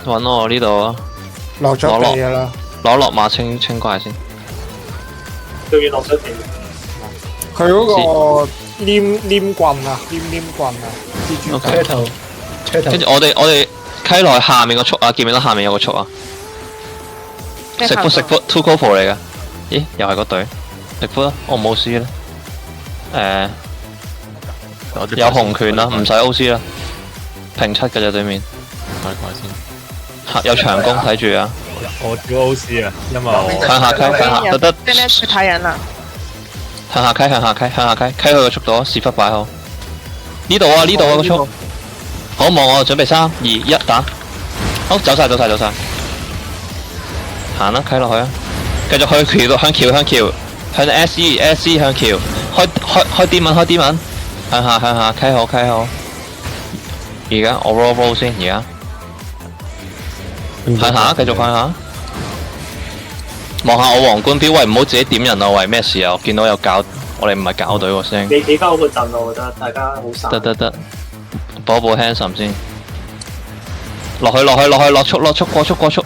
揾我呢度啊！落咗地㗎啦。攞落馬清怪先。最落咗地。佢嗰個黏棍啊，黏棍啊，蜘蛛車頭。跟住我哋溪落去下面個速啊，見唔見到下面有個速啊？食福 two couple 嚟㗎。咦？又係個隊。食福啦，我冇 C 啦。有紅拳啦，唔使 OC 啦。平7嘅啫對面。快先。有長弓睇住啊！我跳 OC 啊，因為我向下溪，得。現在去抬人了。向下溪佢個速度，屎忽擺好。呢度啊個速。好望我，準備3、2、1打。好，走晒。行啦，溪落去啊！繼續去橋度，向向 SE 向橋，開啲文，向下溪好。而家我 roll 先，而家向下，繼續向下。望下我皇冠標，喂，唔好自己點人啊！喂，咩事啊？我見到有搞，我哋唔係搞隊喎聲。你企翻好個陣啊，我覺得大家好散。得，補 handsome 先。落去，落速，過速。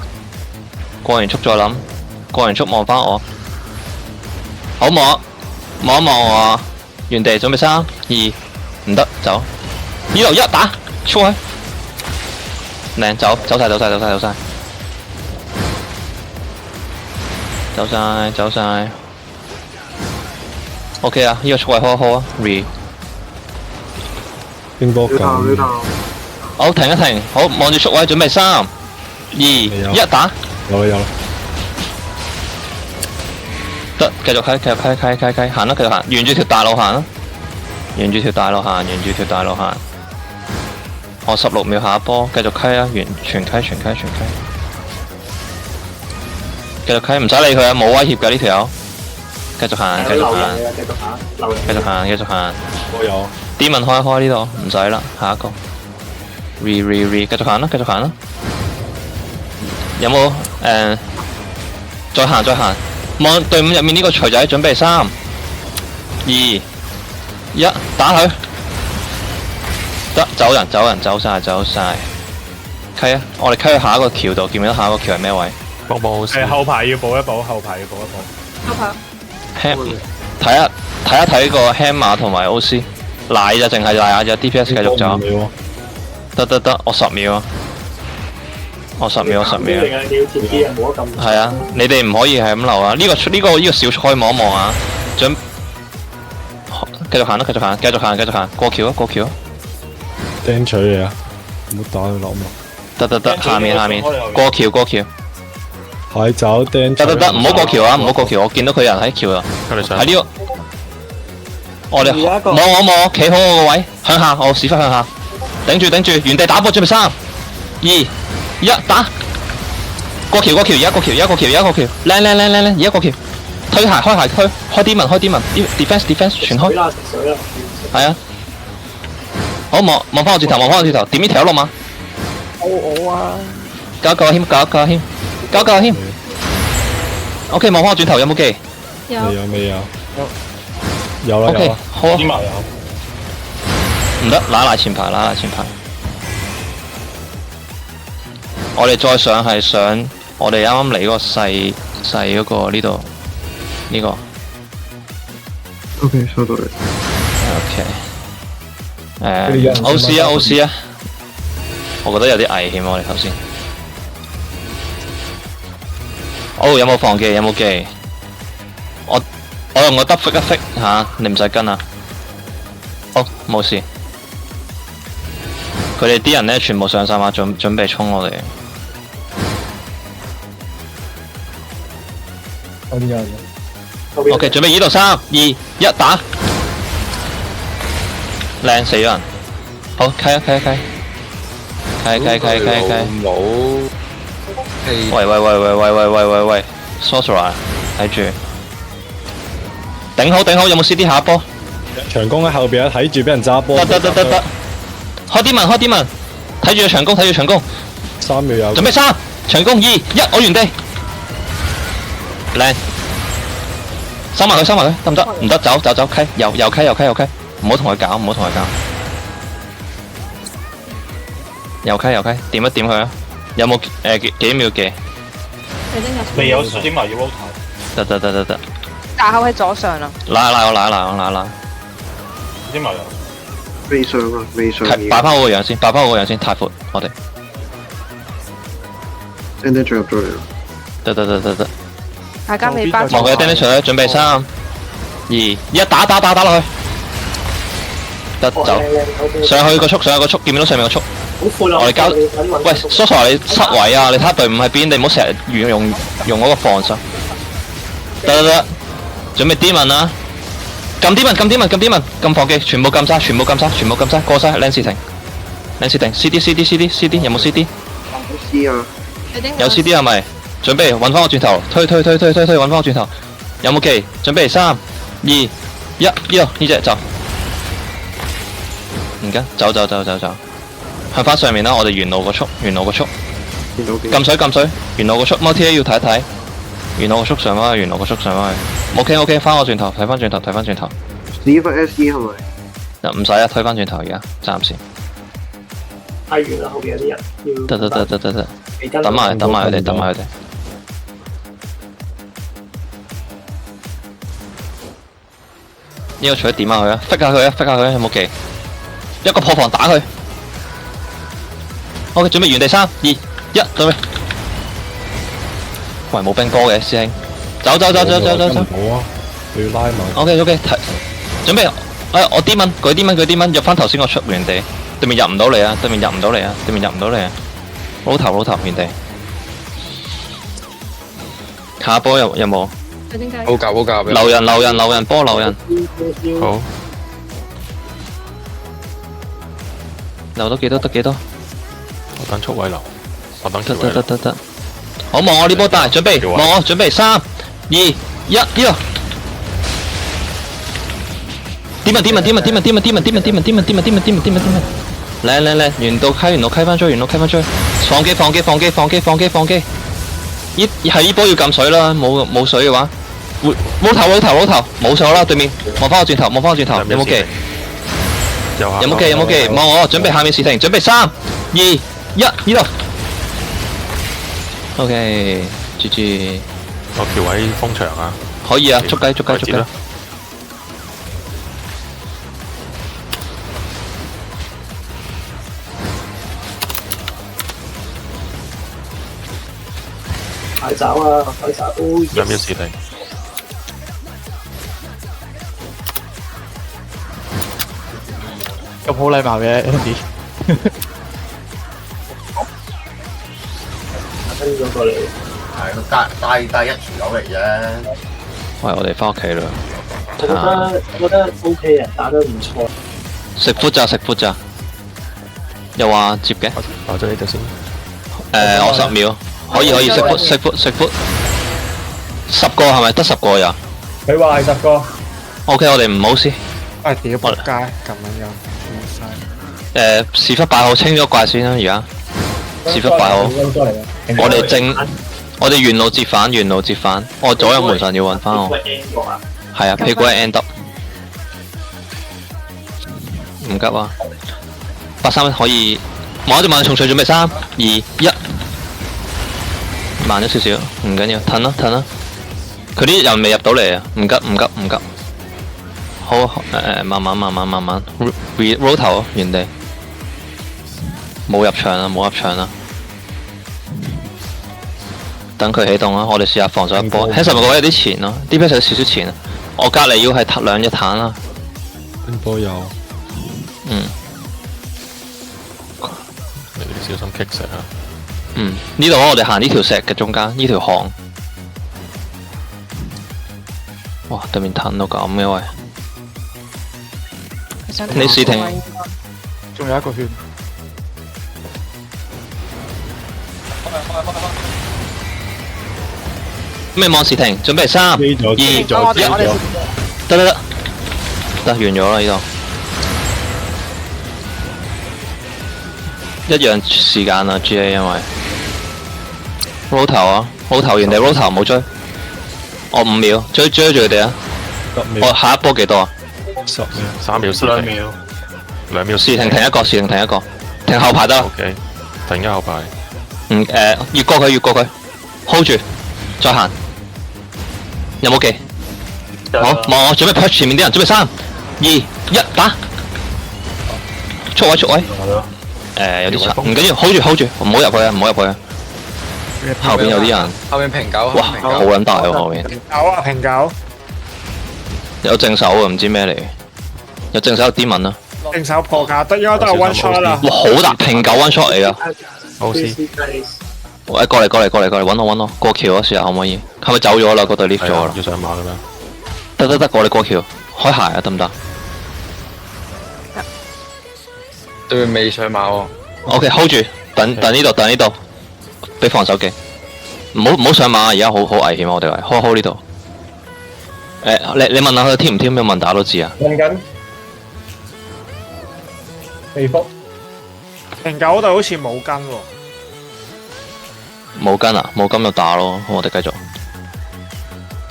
過完速再諗，過完速望翻我。好望一望我，原地準備3、2，唔得，走。呢度1打，出去。靚，走晒。走晒。OK 啊，呢個速位好啊 ，re。冰波咁。好，停一停，好，望住速位，準備3、2、1打。有啦。得，繼續溪，行啦，繼續行，沿住條大路行啦。沿住條大路行。我16秒下一波，繼續溪啊，全溪。繼續溪，唔使理佢啊，冇威脅㗎呢條友。繼續行。我有。啲文開呢度，唔使啦，下一個。re，繼續行啦。有冇再行。望隊伍入面呢個錘仔，準備3、2、1，打佢。得，走人，走晒。溪啊！我哋溪去下一個橋度，見唔見到下一個橋係咩位？幫好先。後排要補一補。後排。睇一睇個 hammer 同埋 OC， 賴就淨係賴下隻 DPS 繼續走。得，我10秒啊！我10秒。係啊，你哋唔可以係咁留啊！呢個小速可以望一望啊！繼續行，過橋啊！釘取你啊！唔好打佢落嘛。得，下面，過橋。蟹爪釘。得，唔好過橋啊！我見到佢有人喺橋度。喺呢個，我哋望，企好我個位，向下，我屎忽向下，頂住，原地打波，準備3、2、1打。過橋，而家過橋，靚，而家過橋，推鞋，開鞋，開啲文 ，defense 全開。係啊。好，望翻我轉頭，點呢條落嘛？我啊！搞阿謙。OK， 望翻我轉頭，有冇機？未有。有啦。OK， 好啊。有。唔得，拉前排。我哋再上係上，我哋啱啱嚟嗰個細嗰個呢度，呢個。OK，收到你。OC 啊，我覺得有啲危險我哋頭先。有冇防技？有冇技？我用個 W 一 fix 吓，你唔使跟啊。好，冇事。佢哋啲人咧全部上晒馬，準備衝我哋。OK， 準備呢度3、2、1打。靚，死咗人。好，溪。冇。喂 ，Sorcerer 睇住。頂好，有冇 CD 下一波？長弓喺後邊啊，睇住俾人揸波。得。開啲文，睇住長弓。3秒有。準備3、長弓2、1，我原地。靚。收埋佢，得唔得？唔得，走，溪，又溪，唔好同佢搞。又溪，點一點佢啊！有冇幾秒嘅？未有水晶埋要 roll 頭，得，架口喺左上啦。拉，水晶埋有。未上啊，未上。擺翻我個樣先，擺翻我個樣先，太闊，我哋。叮叮進入咗嚟啦。得。大家未包。望佢叮叮錘，準備3、2、1，打落去。得走，上去個速，見唔見到上面個速？好闊啊！我哋交，喂，叔叔你失位啊！你睇下隊伍喺邊，你唔好成日用嗰個防守。得，準備 Demon 啊！撳 Demon，撳防擊，全部撳晒，過晒，靚事停，CD，有冇 CD？ C 啊，有 CD 係咪？準備揾翻我轉頭，推，揾翻我轉頭。有冇技？準備3、2、1，呢隻走。而家走，向翻上面啦！我哋沿路個速，見到嘅。撳水，沿路個速 multi A 要睇一睇，沿路個速上翻去，OK，翻我轉頭，睇翻轉頭。呢個 SE 係咪？唔使啊，推翻轉頭而家，暫時。太遠啦，後邊有啲人要。得，等埋佢哋。呢個除咗點下佢啊，flick 下佢，有冇技？一個破防打佢。OK，準備原地3、2、1，準備。喂，冇冰波嘅師兄，走。冇啊，你要拉埋。OK，準備。我D蚊，舉 D蚊，入翻頭先個出原地，對面入唔到嚟啊！撈頭原地。下波有冇？好夾。留人，波留人。好。留到幾多？我等速位留，我等速位。得。好，望我呢波大，準備，望我，準備3、2、1，呢度。Demon，嚟，原路開翻追，放機。係呢波要撳水啦，冇水嘅話，撈頭，冇水啦，對面，望翻我轉頭，有冇技？有冇技？望我，準備下面時停，準備3、2、1，呢度。OK， GG。我橋位封牆啊！可以啊，捉雞。快走啊！兩秒時停。咁好禮貌嘅 Andy。跟咗過嚟。帶一條友嚟啫。喂，我哋翻屋企啦。我覺得 OK 啊，打得唔錯。食闊咋？又話接嘅？打咗呢度先。我10秒。可以食闊。10個係咪？得10個呀？佢話係10個。OK， 我哋唔好先。屌仆街咁樣。屎忽擺好，清咗怪先啦，而家。屎忽擺好。我哋沿路折返。我左右門上要揾翻我。係啊，屁股係 end up。唔急啊。83可以。望一隻慢重水準備3、2、1。慢咗少少，唔緊要，褪啦。佢啲人未入到嚟啊，唔急。好，慢慢 roll 頭原地，冇入場啦。等佢起動啦，我哋試下防守一波。喺10個位有啲前咯，DPS 有少少前啊。我隔離要係2隻彈啦。冰波有。你小心棘石啊！呢度我哋行呢條石嘅中間，呢條巷。哇！對面彈到咁嘅喂。你試停。仲有一個圈。咩望時停？準備3、2、1，得，完咗啦呢度。一樣時間啊 ，GA 因為 roll 頭啊，roll 頭原地 roll 頭冇追，我5秒追住佢哋啊，我下一波幾多啊？3秒時停，2秒時停一個，停後排得啦。OK，停後排。越過佢，hold 住，再行。有冇技？好，望我準備 push 前面啲人，準備3、2、1打。速位。有啲差，唔緊要 ，hold 住，唔好入去啊，後邊有啲人。後面平九。哇，好撚大喎後面。平九，有正手啊，唔知咩嚟。有正手有啲文啊。正手破架，應該都係 one shot 啦。哇，好大平九 one shot 嚟噶。好先。喂，過嚟，揾我，過橋啊，試下可唔可以？係咪走咗啦？嗰隊 lift 咗啦。要上馬嘅咩？得，過嚟過橋，開鞋啊，得唔得？對未上馬喎。OK，hold 住，等呢度，俾防守技。唔好上馬，而家好危險啊！我哋係 hold 呢度。你問下佢添唔添？有問打都知啊。問緊。地福。平九嗰度好似冇跟喎。冇跟啊，冇跟就打咯。我哋繼續。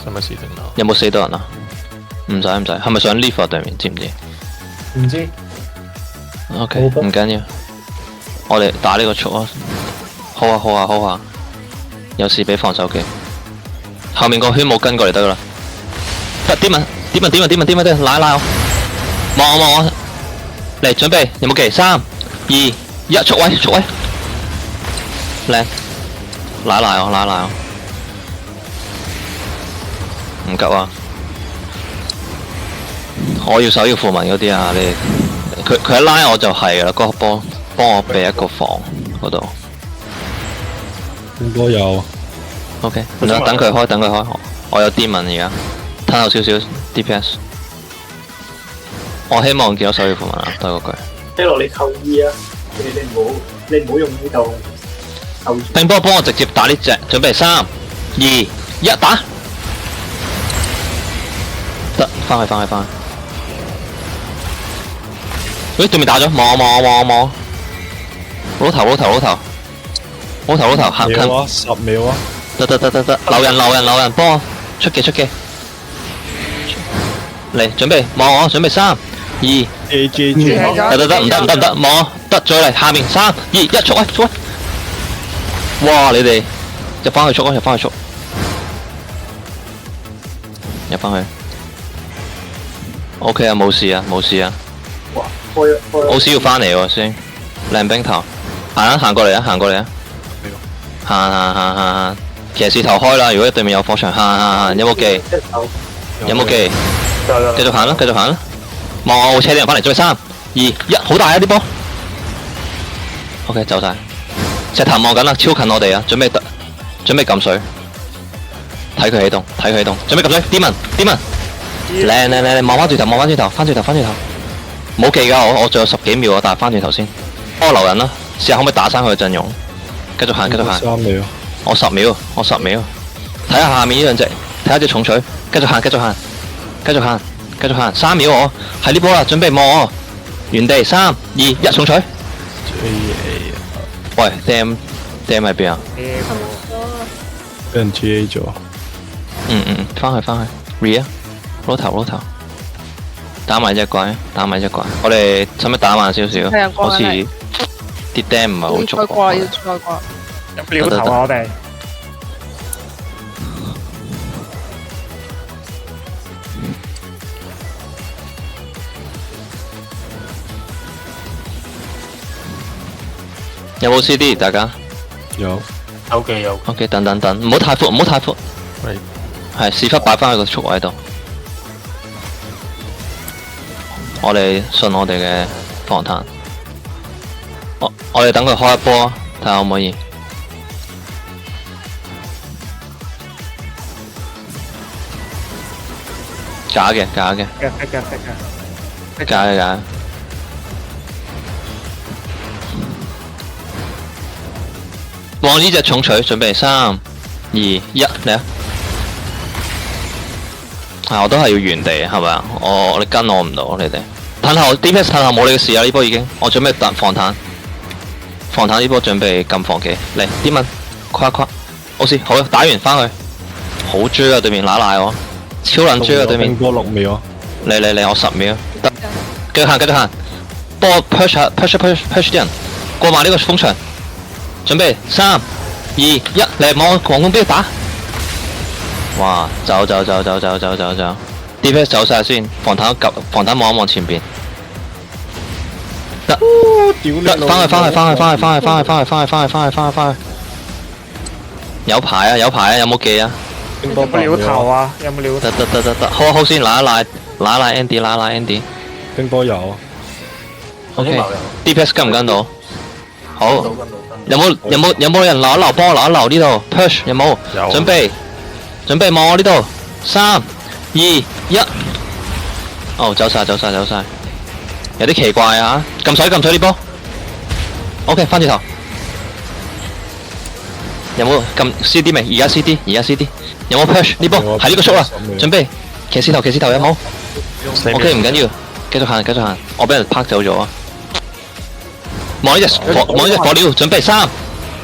使咪時定啊？有冇死到人啊？唔使，係咪上 lift 啊？對面知唔知？唔知。OK，唔緊要，我哋打呢個速啊 ，hold 下，有事俾防守技，後面個圈冇跟過嚟得噶啦，得啲問，拉我，望我，嚟準備，有冇技？3、2、1，速位，靚，拉我，唔急啊，我要手要符文嗰啲啊，你。佢一拉我就係啦，嗰個波幫我避一個防嗰度。應該有。OK， 等佢開，我有啲文而家，吞後少少 DPS。我希望見到手要符文啊，都係嗰句。一路你扣 E 啊，你唔好用呢度扣。冰波幫我直接打呢隻，準備3、2、1打。得，翻去。喂，對面打咗，望我，攞頭，行近10秒啊！得，留人，幫我出技，嚟準備，望我，準備3、2，得，唔得，望我，得再嚟，下面3、2、1，速位，哇！你哋入翻去速，入翻去。OK 啊，冇事啊。O.C. 要翻嚟喎先，靚兵頭，行過嚟啊！行，騎士頭開啦！如果對面有火場，行，有冇技？繼續行啦！望我車啲人翻嚟，準備3、2、1，好大啊啲波 ！OK， 走晒，石頭望緊啦，超近我哋啊！準備撳水，睇佢起動，準備撳水，啲文，靚，望翻轉頭，翻轉頭。冇技噶，我仲有10幾秒啊！但係翻轉頭先，幫我留人啦，試下可唔可以打生佢嘅陣容？繼續行。3秒。我10秒。睇下下面呢兩隻，睇下隻重錘。繼續行。3秒我，喺呢波啦，準備望我，原地3、2、1，重錘。喂 ，Dam 喺邊啊？俾人 GA 咗。翻去 ，Re 啊，攞頭。打埋隻怪，我哋使唔使打慢少少？好似啲 dam 唔係好足。要再掛。入料頭啊！我哋。有冇 CD？ 大家有。有。OK， 等，唔好太闊。係屎忽擺翻喺個速位度。我哋信我哋嘅防彈，我哋等佢開一波，睇下可唔可以。假嘅。望呢隻重錘，準備3、2、1，嚟啊！我都係要原地，係咪啊？你跟我唔到，你哋。褪後 DPS 褪後冇你嘅事啊！呢波已經，我準備防彈呢波準備撳防技，嚟啲問，跨，好似好打完翻去，好追啊！對面揦賴我，超撚追啊！對面。過6秒。嚟，我10秒，得，繼續行，幫我 push 啲人，過埋呢個風牆，準備3、2、1，嚟望黃弓標打。哇！走 ，DPS 走晒先，防彈望一望前邊。得，翻去。有牌啊，有冇記啊？有冇料頭啊？有冇料頭？得，好先，拉一拉 Andy。冰波有。 OK，DPS 跟唔跟到？好。有冇人留一波呢度 ？Push 有冇？準備望我呢度。3、2、1。哦，走晒。有啲奇怪啊！撳水呢波。OK， 翻轉頭。有冇撳 CD 未？而家 CD。有冇 push 呢波？係呢個速啦。準備騎士頭有冇 ？OK， 唔緊要，繼續行。我俾人拍走咗啊！望呢隻火料，準備3、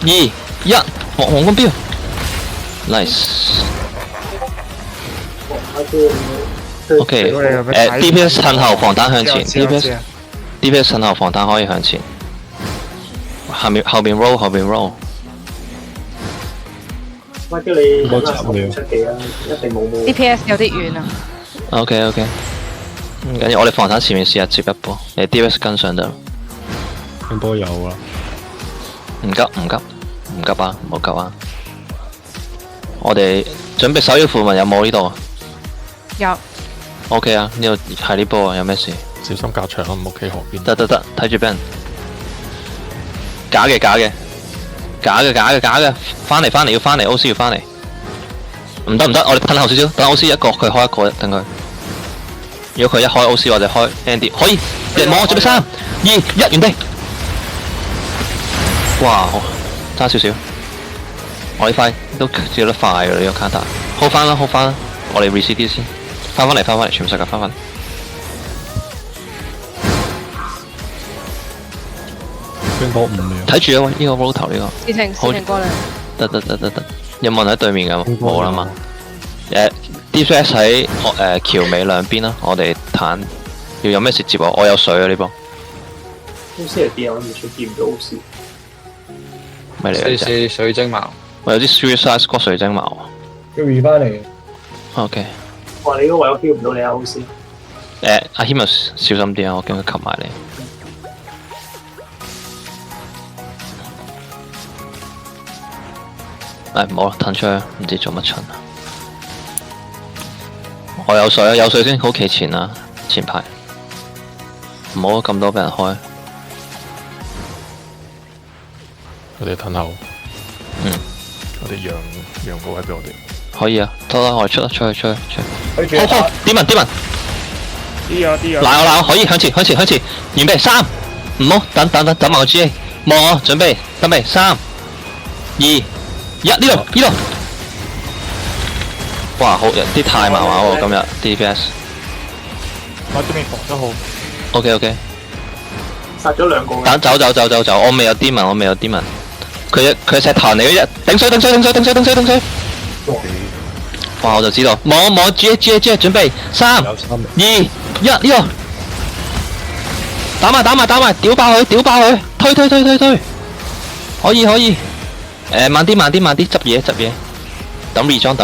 2、1，黃弓標 ，nice。OK， DPS 褪後防彈向前 ，DPS 褪後防彈可以向前。後邊 roll。乜叫你出奇啊？一定冇。DPS 有啲遠啊。OK， 唔緊要，我哋防彈前面試下接一波，你 DPS 跟上得。冰波有啦。唔急啊，唔好急啊！我哋準備首要符文有冇呢度啊？有。OK 啊，呢度係呢波啊，有咩事？小心隔牆啊，唔好企河邊。得，睇住俾人。假嘅，翻嚟要翻嚟 ，OC 要翻嚟。唔得，我哋褪後少少，等 OC 一個，佢開一個，等佢。如果佢一開 OC， 我哋開 Andy， 可以。望我準備3、2、1，原地。哇，差少少。我呢塊都接得快㗎啦，呢個 counter。hold 翻啦，我哋 reset 啲先。翻嚟，全部世界翻返。冰波5秒。睇住啊，呢個 roll 頭呢個。事情過嚟。得。有冇人喺對面㗎？冇啦嘛。DPS 喺橋尾兩邊啦，我哋彈。要有咩事接我有水啊呢波。OC 係邊啊？我完全見唔到 OC。咩嚟嘅？水晶矛。我有啲 suicide squad 水晶矛。要 re 翻嚟。OK。哇！你嗰位我 feel 唔到你啊 OC。阿 Himus 小心啲啊！我驚佢擒埋你。唔好啦，褪出去，唔知做乜蠢啊！我有水啊，有水先好企前啊，前排。唔好咁多俾人開。我哋褪後。我哋讓個位俾我哋。可以啊，得啦，我哋出去。好，啲文。拉我，可以向前，準備3，唔好等埋個 GA， 望我，準備3、2、1，呢度。哇，好啲太麻麻喎，今日 DPS。我對面防得好。OK。殺咗2個。等走，我未有 demon。佢石彈嚟嘅啫，頂水。哇！我就知道，望 G， 準備3、2、1，呢個打埋，屌爆佢，推，可以。慢啲，執嘢，等 re裝，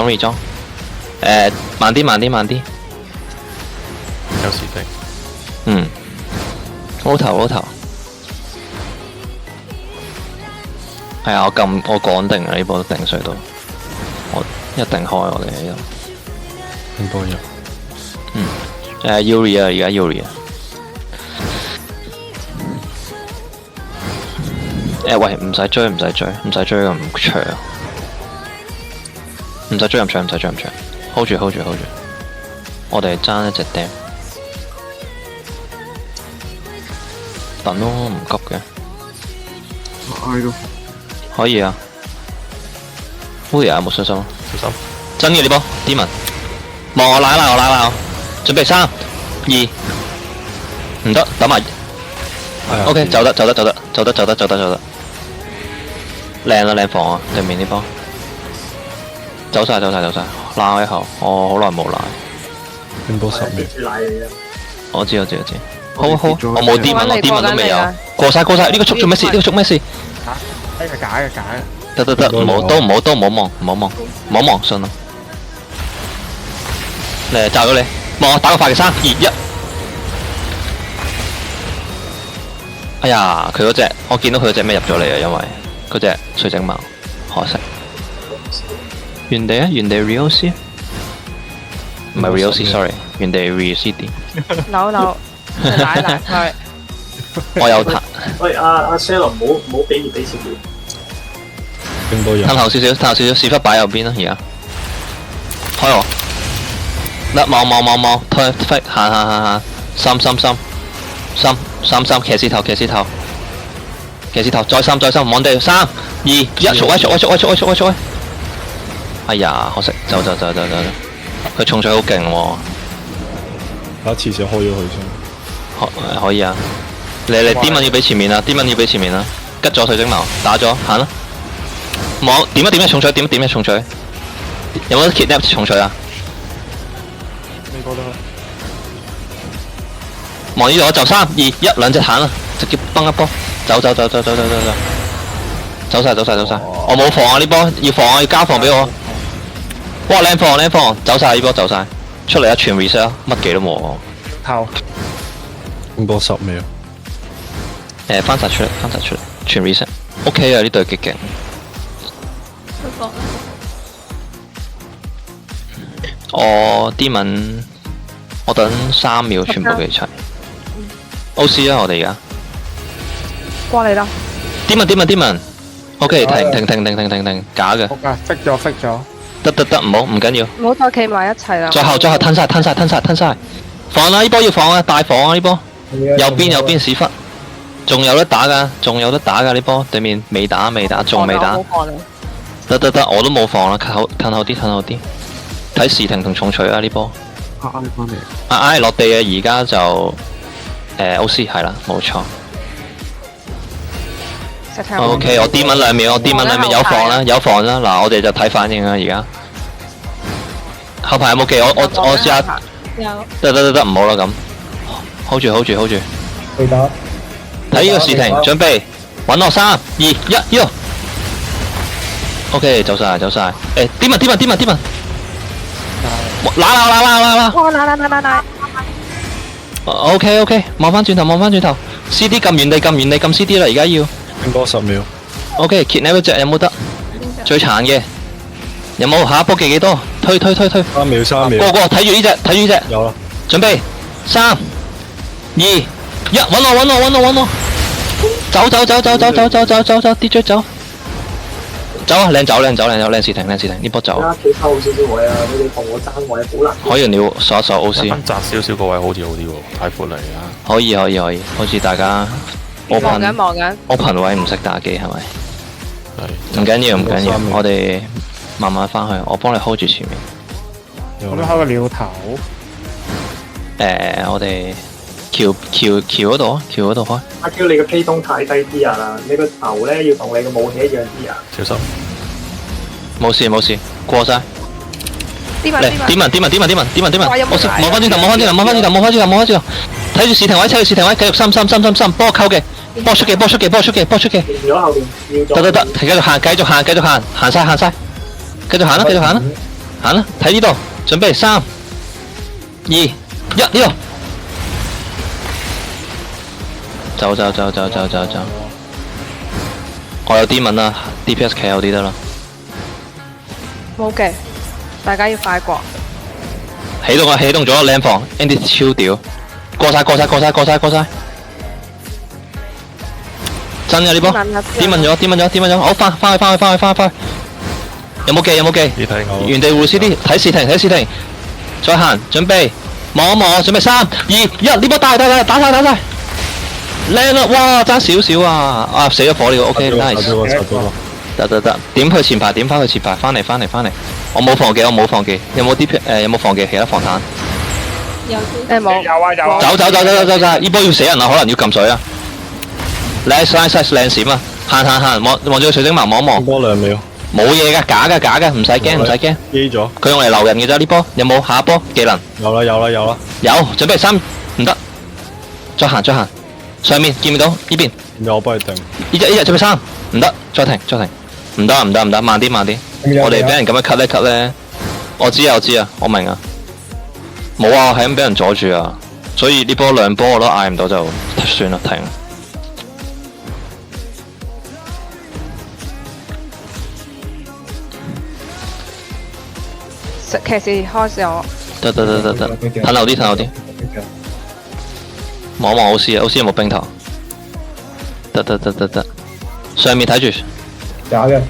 慢啲。有時的。撈頭。係啊，我趕定啊，呢波定水到，我一定開我哋呢度。冰波有。Yuri 啊，而家 Yuri 啊。喂，唔使追咁長，唔使追咁長 ，hold 住，我哋爭一隻釘，等咯，唔急嘅。嗌咯。可以啊。Yuri 有冇信心？小心。真嘅呢波 ，Demon。望我拉我，準備3、2，唔得，等埋。OK， 走得，靚防啊！對面呢波，走晒，拉我一口，我好耐冇拉。冰波10秒。我知。好，我冇 demon，我 demon 都未有。過晒，呢個速做咩事？假嘅。得，唔好望信啊！嚟炸咗你，望我打個快嘅3、2、1。哎呀，佢嗰隻我見到佢嗰隻咩入咗嚟啊，因為嗰隻水晶矛，可惜。原地 Real C， 唔係 Real C，sorry， 原地 Real CD。扭，奶，sorry。我有彈。喂，阿 Shalom 唔好俾熱俾少少。褪後少少，屎忽擺右邊啦，而家。開我。得望，推行，三，騎士頭，再三，望地3、2、1，速威！哎呀，可惜，走，佢重水好勁喎。打次想開咗佢先。可以啊，你 D 文要俾前面啊，吉咗水晶矛，打咗，行啦。望點一重錘，有冇 kidnap 重錘啊？你覺得？望呢度就3、2、1，兩隻彈啦，直接崩一波，走晒，我冇防啊呢波，要防啊，要交防俾我。哇靚防，走晒呢波，出嚟一全 reset， 乜技都冇。頭。咁多10秒。翻晒出嚟，全 reset。OK 啊，呢隊極勁。我 D 文，我等3秒全部記齊。OC 啊，我哋而家。過嚟啦。D 文。OK， 停，假嘅。fix咗。得，唔緊要。唔好再企埋一齊啦。最後吞晒。防啦，呢波要防啊，大防啊呢波。右邊屎忽。仲有得打噶呢波，對面未打，仲未打。得，我都冇防啦，褪後啲。睇時停同重錘啊呢波。翻嚟。落地啊，而家就OC 係啦，冇錯。OK， 我 D 文2秒，有防啦，嗱我哋就睇反應啦而家。後排有冇技？我試下。得，唔好啦咁。hold 住。睇呢個時停，準備，揾我3、2、1，呢度。OK， 走晒。D 文。嗱。OK， 望翻轉頭。CD 撳原地撳 CD 啦，而家要。多10秒。OK，kidnap 嗰隻有冇得？最殘嘅。有冇下一波技幾多？推。3秒。個睇住呢隻。有啦。準備，3、2、1，揾我。走，DJ 走。走啊！靚走，靚時停，呢波走。企後少少位啊！你哋同我爭位，好難。可以了，掃一掃 OC。窄少少個位好似好啲喎，太闊嚟啊！可以，好似大家。望緊。open 位唔識打機係咪？係。唔緊要，我哋慢慢翻去，我幫你 hold 住前面。我都開個鳥頭。我哋橋嗰度開。阿 Q 你個 K 東太低啲啊！你個頭咧要同你個武器一樣啲啊！小心。冇事，過晒。D 文。我望翻轉頭。睇住時停位，繼續三，波扣嘅，波出嘅。變咗後邊要得，繼續行，行晒，繼續行啦，睇呢度，準備3、2、1，呢度。走。我有 D 文啦 ，DPS 企有啲得啦。冇嘅，大家要快過。起動咗靚防 ，Andy 超屌，過晒。真嘅呢波 ，D 文咗，好翻去。有冇技？你睇我。原地護 CD， 睇時停，再行，準備，望一望，準備3、2、1，呢波打晒。靚啦！哇，爭少少啊！死咗火了 ，OK， nice。得，點去前排，翻嚟。我冇防技，有冇 D P？ 有冇防技？其他防彈？冇。有啊。走！呢波要死人啊，可能要撳水啊！靚閃啊！行，望住個水晶矛，望一望。多2秒。冇嘢噶，假噶，唔使驚。機咗。佢用嚟留人嘅啫，呢波有冇下一波技能？有啦。有，準備3，唔得，再行，上面見唔到呢邊有我幫你定。呢隻準備3，唔得，再停，唔得，慢啲，我哋俾人咁樣 cut 咧 cut 咧，我知啊，我明啊，冇啊，係咁俾人阻住啊，所以呢波兩波我都嗌唔到就算啦，停。騎士開始我。得，褪後啲，望奧斯有冇冰頭？得，上面睇住。假嘅。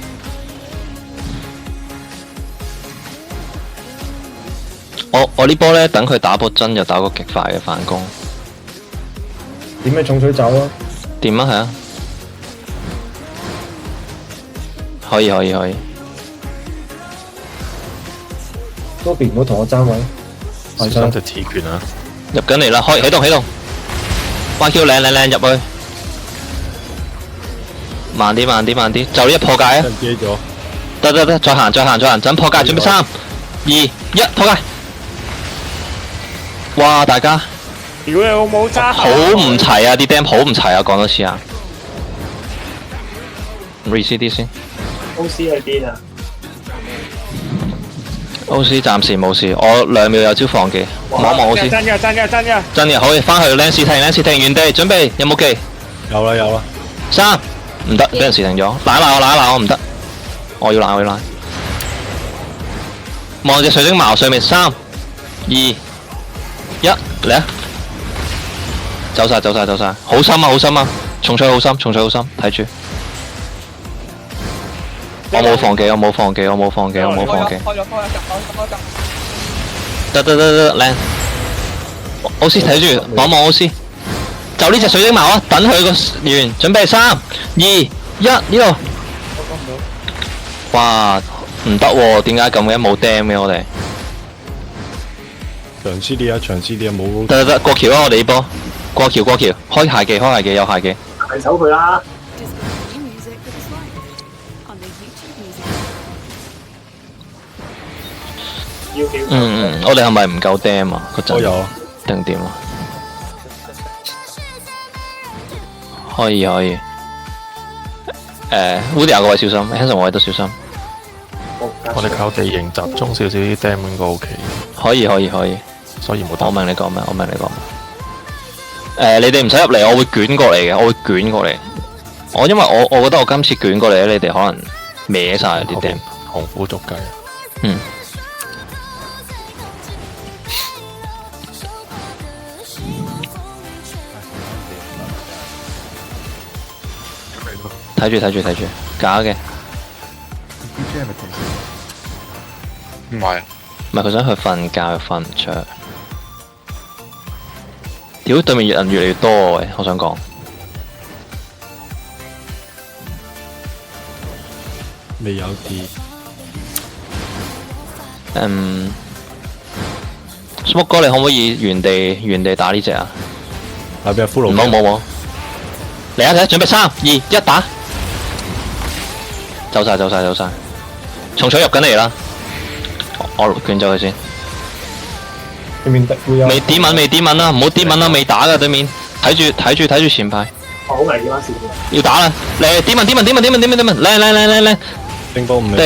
我呢波咧，等佢打波真就打個極快嘅反攻。點樣重水走啊？掂啊，係啊，可以。都別唔好同我爭位。小心隻鐵拳啊！入緊嚟啦，起動，YQ 靚入去，慢啲，就呢一破界啊！接咗。得，再行，陣破界，準備3、2、1，破界！哇，大家屌你老母揸！好唔齊啊，啲 dam 好唔齊啊，講多次啊 ！reset 啲先。公司喺邊啊？ OC 暫時冇事，我2秒有招防技，望OC。真嘅，可以翻去 lance 停，原地準備，有冇技？有啦。 3，唔得，俾人時停咗，攔我唔得，我要攔。望隻水晶矛上面，3、2、1，嚟啊！走晒，好深啊！重取好深，睇住。我冇放技。得，靚。OC 睇住，望 OC。就呢隻水晶矛啊，等佢個完，準備3、2、1，呢度。哇，唔得喎，點解咁嘅？冇 dam 嘅我哋。長 CD 啊，冇。得，過橋啊！我哋呢波，過橋，開下技，有下技。係走佢啦！我哋係咪唔夠 dam 啊？嗰陣都有啊，定點啊？可以。Woody 有個位小心 ，Hanson 個位都小心。我哋靠地形集中少少啲 dam 應該 OK。可以。所以冇得。我明你講咩？你哋唔使入嚟，我會捲過嚟嘅，因為我覺得我今次捲過嚟咧，你哋可能歪晒啲 dam。紅虎捉雞。睇住，假嘅。唔係，佢想去瞓覺又瞓唔着。屌，對面人越嚟越多喂，我想講。未有啲。Smoke 哥，你可唔可以原地打呢隻啊？下邊係骷髏。冇。嚟啊！準備3、2、1，打！走晒，重取入緊嚟啦！我捲走佢先。未點穩啦，唔好點穩啦，未打噶對面，睇住前排。好危險啊！要打啦！嚟點穩，靚！冰波5秒。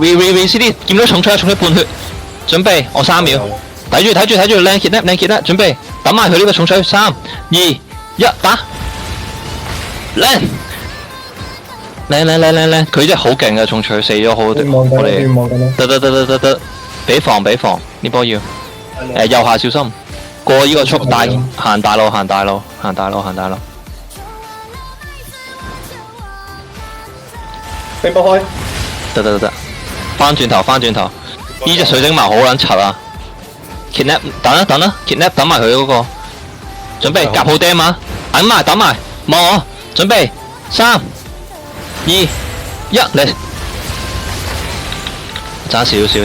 V CD 見到重取半血，準備我3秒，睇住，靚 kidnap，準備等埋佢呢個重取3、2、1，打！靚，佢真係好勁嘅重取，死咗好多。我哋得，俾防呢波要。右下小心，過呢個速大行大路。冰波開。得，翻轉頭，呢隻水晶矛好撚柒啊 ！kidnap 等啦 ，kidnap 等埋佢嗰個，準備夾好 dam 啊！等埋，望我，準備3、2、1，嚟！爭少少，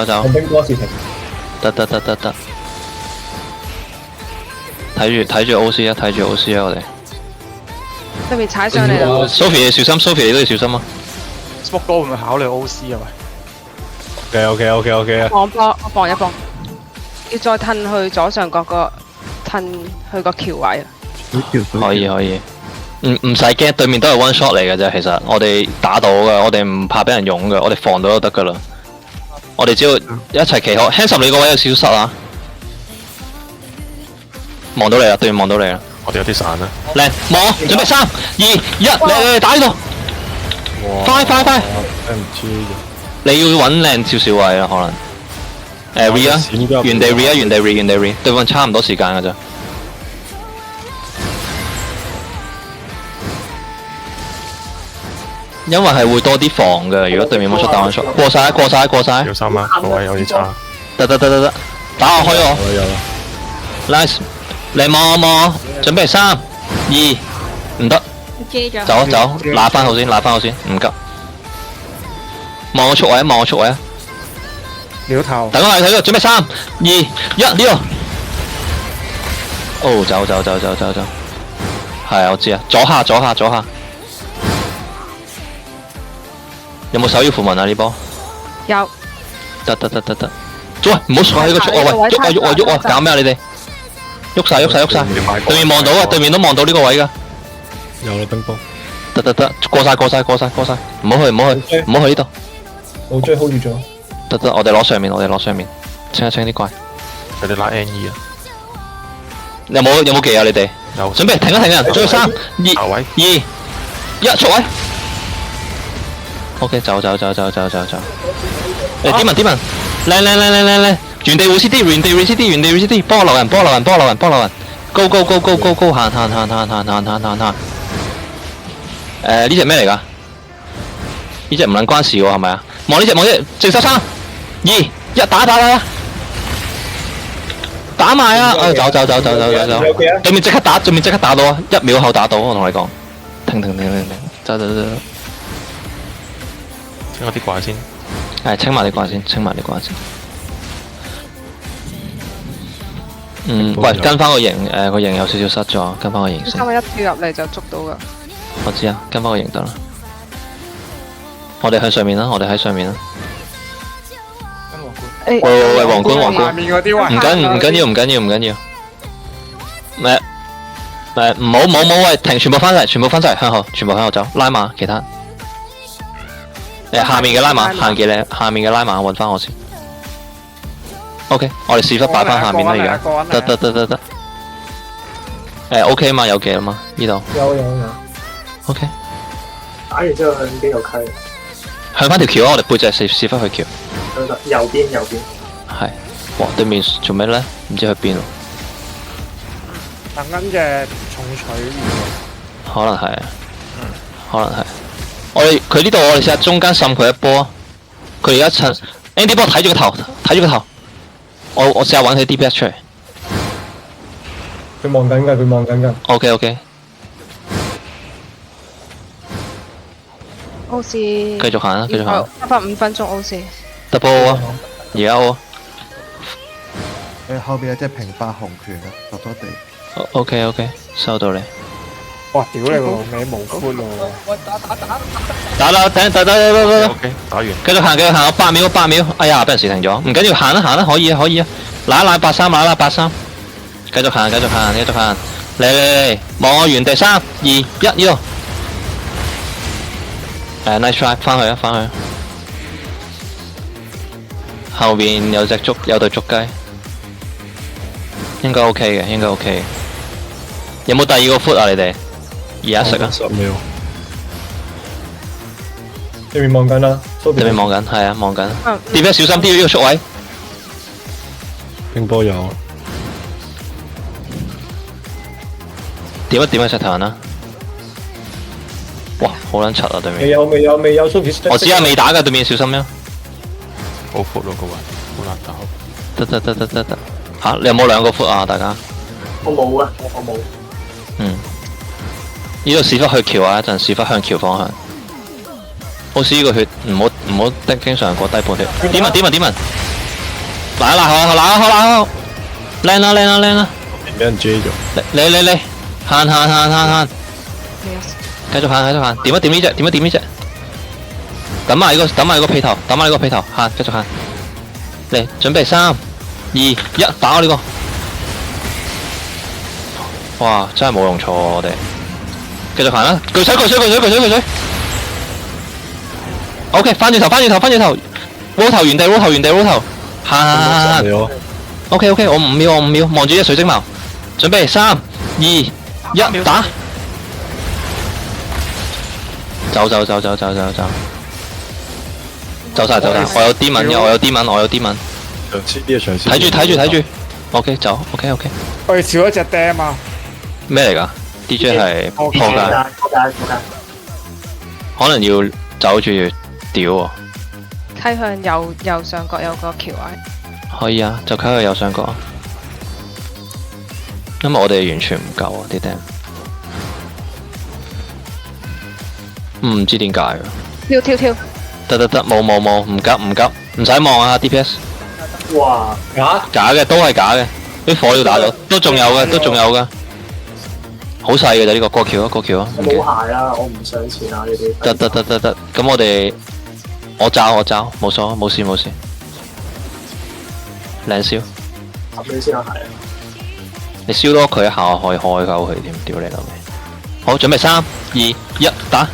走。冰波事情。得，睇住 OC 啊，我哋。對面踩上嚟啦。Sophie 你小心，Sophie 你都要小心啊。Smoke 哥會唔會考慮 OC 啊？喂。OK 啊。我放一放，要再褪去左上角個褪去個橋位啊。可以可以，唔使驚，對面都係 one shot 嚟嘅啫。其實我哋打到嘅，我哋唔怕俾人擁嘅，我哋防到都得噶啦。我哋只要一齊企好 ，hands up 你個位有少少失啊！望到你啦，對面望到你啦。我哋有啲散啦。靚，望，準備3、2、1，嚟打呢度！快！ MG 你要揾靚少少位啦，可能。re 啊，原地 re，對方差唔多時間㗎咋。因為係會多啲防嘅，如果對面冇出打完出，過晒，要3啊，個位有啲差。得，打我開我。有啦。 nice， 嚟望，準備3、2，唔得，走，拿翻好先，唔急。望我速位啊！撩頭。等我嚟睇佢，準備3、2、1，呢度。哦，走。係啊，我知啊，左下。有冇手要符文啊？呢波？有。得。喂，唔好坐喺個速位，喂，喐啊！搞咩啊？你哋？喐晒！對面望到啊！對面都望到呢個位噶。有啦，冰波。得，過晒，唔好去呢度。我追 hold 住咗。得，我哋攞上面，清一清啲怪。佢哋拉 NE 啊。有冇技啊？你哋？有。準備停啊！準備3、2、1，速位。OK， 走。誒，啲文，靚，原地 reCD，幫我留人，Go，行。呢隻咩嚟㗎？呢隻唔撚關事喎，係咪啊？望呢隻，直手3、2、1，打埋啊！走。對面即刻打到啊！1秒後打到，我同你講。停，走。清下啲怪先。清埋啲怪先。喂，跟翻個型，個型有少少失咗，跟翻個型先。三個一跳入嚟就捉到噶。我知啊，跟翻個型得啦。我哋喺上面啦。喂，皇冠。唔緊要。唔好，喂，停，全部翻晒，向後走，拉馬，其他。下面嘅拉馬，下面嘅拉馬，揾翻我先。OK， 我哋屎忽擺翻下面啦，而家。得。OK 嘛，有技啦嘛，呢度。有。OK。打完之後向邊度開？向翻條橋啊！我哋背脊屎忽去橋。右邊。係。哇！對面做咩咧？唔知去邊喎。等緊嘅重取。可能係。佢呢度我哋試下中間滲佢一波啊！佢而家趁 Andy 波睇住個頭，我試下揾佢 DPS 出嚟。佢望緊㗎。OK。O C。繼續行。5分鐘 O C。double 啊！而家我。後邊有隻平八紅拳啊，落咗地。OK， 收到你。哇！屌你個尾無寬喎！打啦，等。OK， 打完。繼續行，我8秒。哎呀，俾人時停咗，唔緊要，行啦，可以啊。揦83，繼續行。嚟，望我原地3、2、1呢度。nice try， 翻去。後邊有對捉雞，應該 OK 嘅。有冇第二個 foot 啊？你哋？而家食啊！10秒。對面望緊啦，係啊，望緊。點樣小心啲呢個速位？冰波有。點一石頭人啊！哇，好撚柒啊！對面。未有 super。我知啊，未打㗎，對面小心啊！好 foot 咯個位，好難打。得。嚇，你有冇2個 foot 啊？大家？我冇啊，我冇。呢度屎忽去橋啊！一陣屎忽向橋方向。好似呢個血唔好經常過低半血。點啊！嗱，靚啦！俾人 J 咗。嚟，行。繼續行。點一點呢隻？抌埋個屁頭，行，繼續行。嚟，準備3、2、1，打我呢個。哇，真係冇用錯我哋。繼續行啦，巨水。OK， 翻轉頭，撈頭原地，行。OK， 我5秒，望住隻水晶矛，準備3、2、1，打。走晒，我有啲文，我有啲文。長線啲啊，長線。睇住。OK， 走。OK。我哋少一隻釘啊！咩嚟㗎 ？DJ 係破解，可能要走住屌喎。溪向右上角有個橋位。可以啊，就靠佢右上角。因為我哋完全唔夠啊啲釘。唔知點解啊。跳。得，冇，唔急，唔使望啊 DPS。哇！假嘅，都係假嘅。啲火要打咗，都仲有嘅。好細嘅就呢個過橋啊。冇鞋啊！我唔上前啊！呢啲。得。咁我罩，冇事。靚燒。10秒先有鞋啊！你燒多佢一下，我可以開鳩佢添，屌你老味！好，準備3、2、1，打！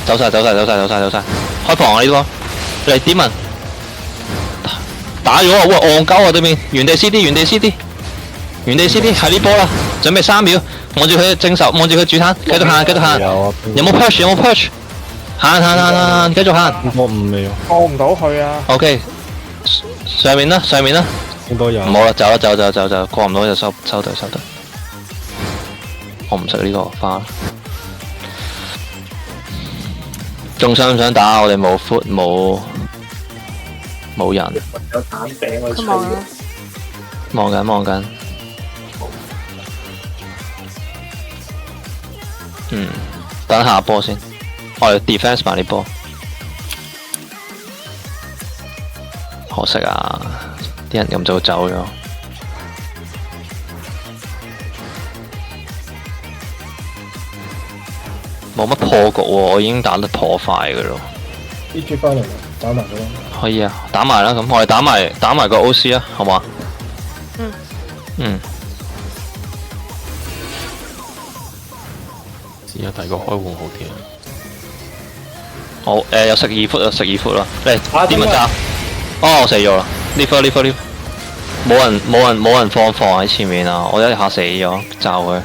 走晒！開房啊呢個！嚟Demon！打咗啊！喂，戇鳩啊對面！原地 CD，係呢波啦！準備3秒，望住佢正手，望住佢主炭，繼續行！有冇 push？行！繼續行！我5未啊。過唔到去啊 OK， 上面啦！應該有。唔好啦，走，過唔到就收隊。我唔識呢個花。仲想唔想打？我哋冇 foot， 冇人。有蛋餅我吹嘅。望緊。等下波先。我哋 defense 埋呢波。可惜啊，啲人咁早走咗。冇乜破局喎，我已經打得頗快㗎咯。！DJ 翻嚟打埋佢啦。可以啊，打埋啦，咁我哋打埋個 OC 啊，好嘛？試下第二個開換好啲啊！好，有12 foot 啦，嚟點樣炸？我死咗啦 ！leave， 冇人放喺前面啊！我一下死咗，罩佢。